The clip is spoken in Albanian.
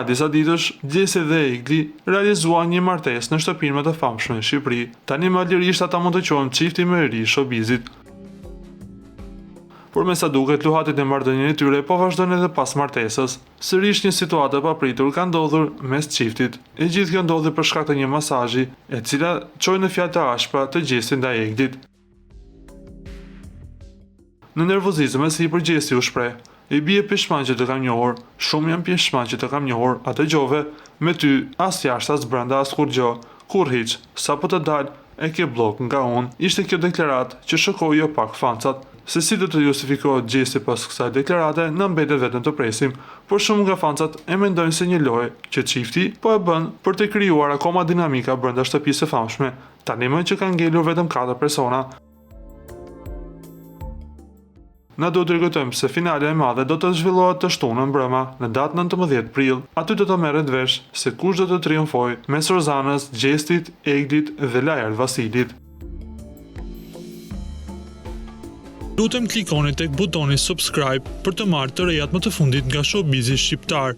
Para disa ditësh, Gjesi dhe Egli realizuan një martesë në shtëpinë më të famshme në Shqipëri. Tani më lirisht ata mund të quhen çifti më i ri i showbizit. Por me sa duket, luhatit e marrëdhënieve e tyre po vazhdojnë edhe pas martesës. Sërish një situatë e papritur ka ndodhur mes çiftit. E gjithë kjo ndodhi për shkak të një masazhi, e cila çoi në fjalë të ashpra të Gjesit ndaj Eglit. Në nervozizëm e sipër Gjesi u shpreh: "I bie pishman që të kam njohur, shumë jam pishman që të kam njohur, a dëgjove, me ty, as jashtë as brenda as kur gjë, kur hiç, sa po të dal, e ke blok nga unë." Ishte kjo deklaratë që shokoi jo pak fancat. Se si do të justifikohet Gjesi pas kësaj deklarate, na mbetet vetëm të presim, por shumë nga fancat e mendojnë se një lojë që çifti po e bën për të krijuar akoma dinamika brenda shtëpisë së famshme, tani më që kanë ngelur vetëm 4 persona. Na do të rregojmë se finale e madhe do të zhvillohet të shtunën brëma, në datë 19 prill. Aty do të merret vesh se kush do të triumfojë mes Rozanës, Gjesit, Eglit dhe Lajart Vasilit. Lutem klikoni tek butoni subscribe për të marrë të rejat më të fundit nga showbizi shqiptar.